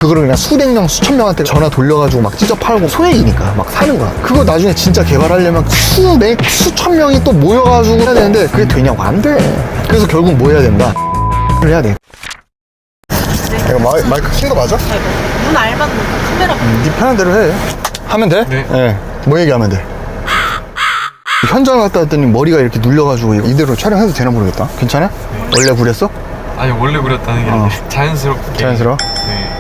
그거를 그냥 수백 명, 수천 명한테 전화 돌려가지고 막 찢어 팔고 소액이니까 막 사는 거야. 그거 나중에 진짜 개발하려면 수천 명이 또 모여가지고 해야 되는데 그게 되냐고. 안 돼. 그래서 결국 뭐 해야 된다? 해야 돼. 이거 마이크 킨 거 맞아? 눈 알맞는 카메라. 네 편한 대로 해. 하면 돼? 네. 네. 뭐 얘기하면 돼? 현장을 갔다 왔더니 머리가 이렇게 눌려가지고 이대로 촬영해도 되나 모르겠다. 괜찮아? 네. 원래 그랬어? 아니 원래 그렸다는 게 아니라 자연스럽게. 자연스러워? 네.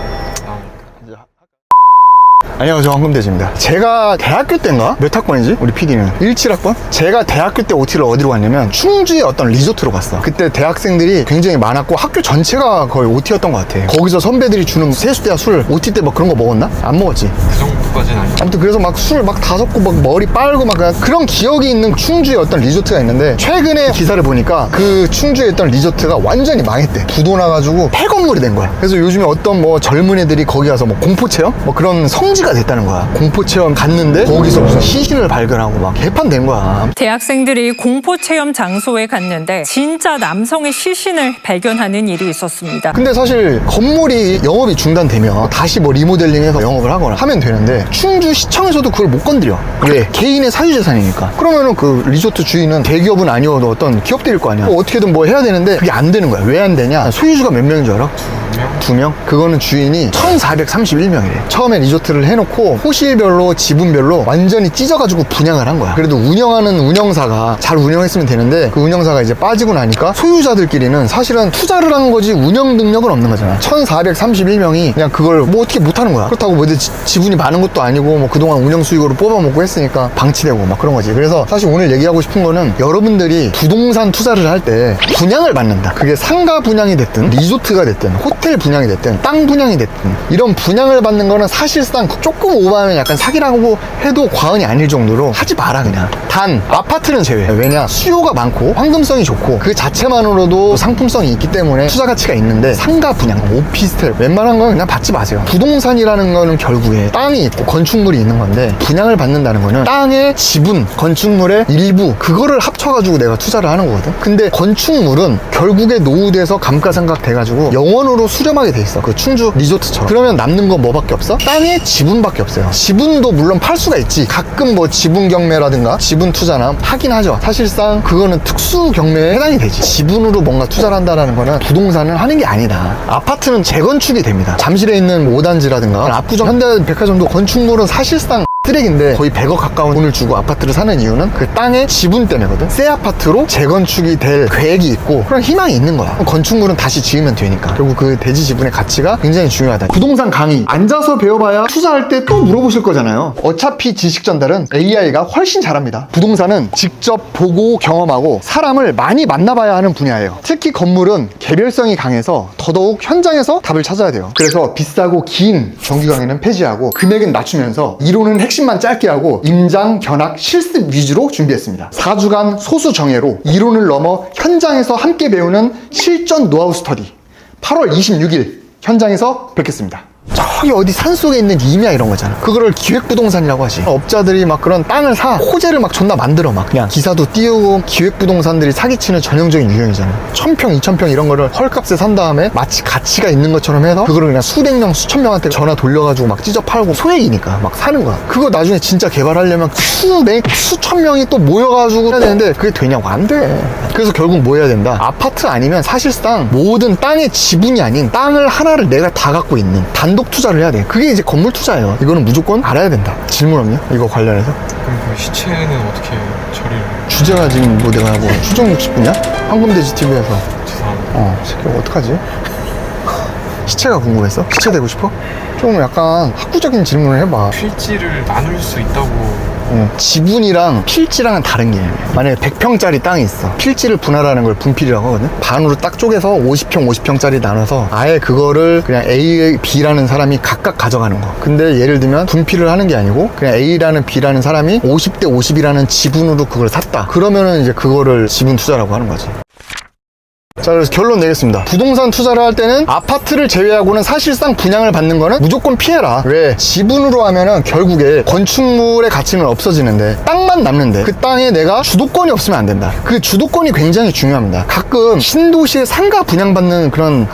안녕하세요, 황금돼지입니다. 제가 대학교 때인가? 몇 학번이지? 우리 PD는 17학번? 제가 대학교 때 OT를 어디로 갔냐면 충주의 어떤 리조트로 갔어. 그때 대학생들이 굉장히 많았고 학교 전체가 거의 OT였던 것 같아. 거기서 선배들이 주는 세수대야 술, OT 때 뭐 그런 거 먹었나? 안 먹었지. 그 정도까지는 아니고. 아무튼 그래서 막 술 막 다 섞고 막 머리 빨고 막 그런 기억이 있는 충주의 어떤 리조트가 있는데, 최근에 기사를 보니까 그 충주에 있던 리조트가 완전히 망했대. 부도 나가지고 폐건물이 된 거야. 그래서 요즘에 어떤 뭐 젊은 애들이 거기 가서 뭐 공포체험? 뭐 그런 성지가 됐다는 거야. 공포체험 갔는데 거기서 무슨 시신을 발견하고 막 개판된 거야. 대학생들이 공포체험 장소에 갔는데 진짜 남성의 시신을 발견하는 일이 있었습니다. 근데 사실 건물이 영업이 중단되면 다시 뭐 리모델링해서 영업을 하거나 하면 되는데 충주시청에서도 그걸 못 건드려. 왜? 개인의 사유재산이니까. 그러면은 그 리조트 주인은 대기업은 아니어도 어떤 기업들일 거 아니야. 뭐 어떻게든 뭐 해야 되는데 그게 안 되는 거야. 왜 안 되냐? 소유주가 몇 명인 줄 알아? 2명? 그거는 주인이 1431명이래. 처음에 리조트를 해놓고 호실별로 지분별로 완전히 찢어가지고 분양을 한 거야. 그래도 운영하는 운영사가 잘 운영했으면 되는데 그 운영사가 이제 빠지고 나니까 소유자들끼리는 사실은 투자를 한 거지 운영 능력은 없는 거잖아. 1431명이 그냥 그걸 뭐 어떻게 못하는 거야. 그렇다고 뭐 지분이 많은 것도 아니고 뭐 그동안 운영 수익으로 뽑아먹고 했으니까 방치되고 막 그런 거지. 그래서 사실 오늘 얘기하고 싶은 거는, 여러분들이 부동산 투자를 할 때 분양을 받는다. 그게 상가 분양이 됐든 리조트가 됐든 호텔 분양이 됐든 땅 분양이 됐든 이런 분양을 받는 거는 사실상 조금 오버하면 약간 사기라고 해도 과언이 아닐 정도로 하지 마라 그냥. 단 아파트는 제외. 왜냐? 수요가 많고 황금성이 좋고 그 자체만으로도 상품성이 있기 때문에 투자 가치가 있는데, 상가 분양, 오피스텔 웬만한 건 그냥 받지 마세요. 부동산이라는 거는 결국에 땅이 있고 건축물이 있는 건데, 분양을 받는다는 거는 땅의 지분, 건축물의 일부 그거를 합쳐가지고 내가 투자를 하는 거거든. 근데 건축물은 결국에 노후돼서 감가상각 돼가지고 영원으로 수렴하게 돼 있어. 그 충주 리조트처럼. 그러면 남는 거 뭐밖에 없어? 땅의 지분밖에 없어요. 지분도 물론 팔 수가 있지. 가끔 뭐 지분 경매라든가 지분 투자나 하긴 하죠. 사실상 그거는 특수 경매에 해당이 되지. 지분으로 뭔가 투자를 한다는 거는 부동산을 하는 게 아니다. 아파트는 재건축이 됩니다. 잠실에 있는 5단지라든가 압구정 현대백화점도 건축물은 사실상 쓰레기인데 거의 100억 가까운 돈을 주고 아파트를 사는 이유는 그 땅의 지분 때문이거든. 새 아파트로 재건축이 될 계획이 있고 그런 희망이 있는 거야. 건축물은 다시 지으면 되니까. 결국 그 대지 지분의 가치가 굉장히 중요하다. 부동산 강의 앉아서 배워봐야 투자할 때 또 물어보실 거잖아요. 어차피 지식 전달은 AI가 훨씬 잘합니다. 부동산은 직접 보고 경험하고 사람을 많이 만나봐야 하는 분야예요. 특히 건물은 개별성이 강해서 더더욱 현장에서 답을 찾아야 돼요. 그래서 비싸고 긴 정규 강의는 폐지하고 금액은 낮추면서 이론은 핵심만 짧게 하고 임장, 견학, 실습 위주로 준비했습니다. 4주간 소수 정예로 이론을 넘어 현장에서 함께 배우는 실전 노하우 스터디. 8월 26일 현장에서 뵙겠습니다. 저기 어디 산속에 있는 임야 이런 거잖아. 그거를 기획부동산이라고 하지. 업자들이 막 그런 땅을 사 호재를 막 존나 만들어. 막 그냥 기사도 띄우고 기획부동산들이 사기치는 전형적인 유형이잖아. 1000평, 2000평 이런 거를 헐값에 산 다음에 마치 가치가 있는 것처럼 해서 그거를 그냥 수백 명, 수천 명한테 전화 돌려가지고 막 찢어 팔고 소액이니까 막 사는 거야. 그거 나중에 진짜 개발하려면 수천 명이 또 모여가지고 해야 되는데 그게 되냐고. 안 돼. 그래서 결국 뭐 해야 된다? 아파트 아니면 사실상 모든 땅의 지분이 아닌 땅을 하나를 내가 다 갖고 있는 단독 투자를 해야 돼. 그게 이제 건물 투자예요. 이거는 무조건 알아야 된다. 질문 없냐? 이거 관련해서? 그럼 그 시체는 어떻게 처리를? 주제가 지금 뭐 내가 뭐 추정 60분이야? 황금돼지 TV에서. 죄송합니다. 새끼 어떡하지? 시체가 궁금했어? 시체 되고 싶어? 좀 약간 학구적인 질문을 해봐. 필지를 나눌 수 있다고. 지분이랑 필지랑은 다른 개념이야. 만약에 100평짜리 땅이 있어. 필지를 분할하는 걸 분필이라고 하거든. 반으로 딱 쪼개서 50평, 50평짜리 나눠서 아예 그거를 그냥 A, B라는 사람이 각각 가져가는 거. 근데 예를 들면 분필을 하는 게 아니고 그냥 A라는 B라는 사람이 50대 50이라는 지분으로 그걸 샀다. 그러면은 이제 그거를 지분 투자라고 하는 거지. 자, 그래서 결론 내겠습니다. 부동산 투자를 할 때는 아파트를 제외하고는 사실상 분양을 받는 거는 무조건 피해라. 왜? 지분으로 하면은 결국에 건축물의 가치는 없어지는데 땅만 남는데 그 땅에 내가 주도권이 없으면 안 된다. 그 주도권이 굉장히 중요합니다. 가끔 신도시에 상가 분양받는 그런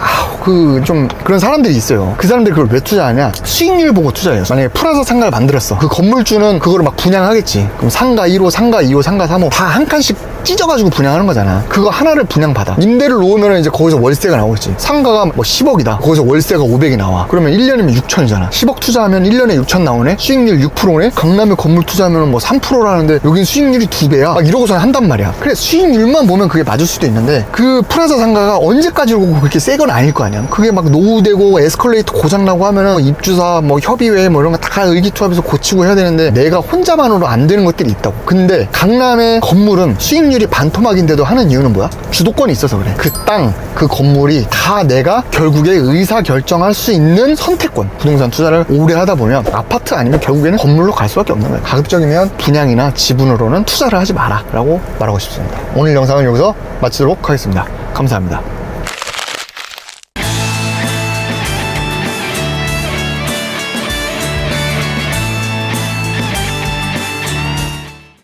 좀 그런 사람들이 있어요. 그 사람들이 그걸 왜 투자하냐? 수익률 보고 투자해요. 만약에 프라자 상가를 만들었어. 그 건물주는 그거를 막 분양하겠지. 그럼 상가 1호, 상가 2호, 상가 3호 다 한 칸씩 찢어가지고 분양하는 거잖아. 그거 하나를 분양받아. 임대를 놓으면 이제 거기서 월세가 나오겠지. 상가가 뭐 10억이다. 거기서 월세가 500이 나와. 그러면 1년이면 6천이잖아. 10억 투자하면 1년에 6천 나오네? 수익률 6%네? 강남에 건물 투자하면 뭐 3%라는데 여긴 수익률이 2배야. 막 이러고서 한단 말이야. 그래, 수익률만 보면 그게 맞을 수도 있는데 그 프라자 상가가 언제까지 오고 그렇게 새 건 아닐 거 아니야. 그게 막 노후되고 에스컬레이터 고장나고 하면은 입주사 뭐 협의회 뭐 이런 거 다 의기투합해서 고치고 해야 되는데 내가 혼자만으로 안 되는 것들이 있다고. 근데 강남의 건물은 수익률이 반토막인데도 하는 이유는 뭐야? 주도권이 있어서 그래. 그 땅, 그 건물이 다 내가 결국에 의사 결정할 수 있는 선택권. 부동산 투자를 오래 하다 보면 아파트 아니면 결국에는 건물로 갈 수밖에 없는 거예요. 가급적이면 분양이나 지분으로는 투자를 하지 마라 라고 말하고 싶습니다. 오늘 영상은 여기서 마치도록 하겠습니다. 감사합니다.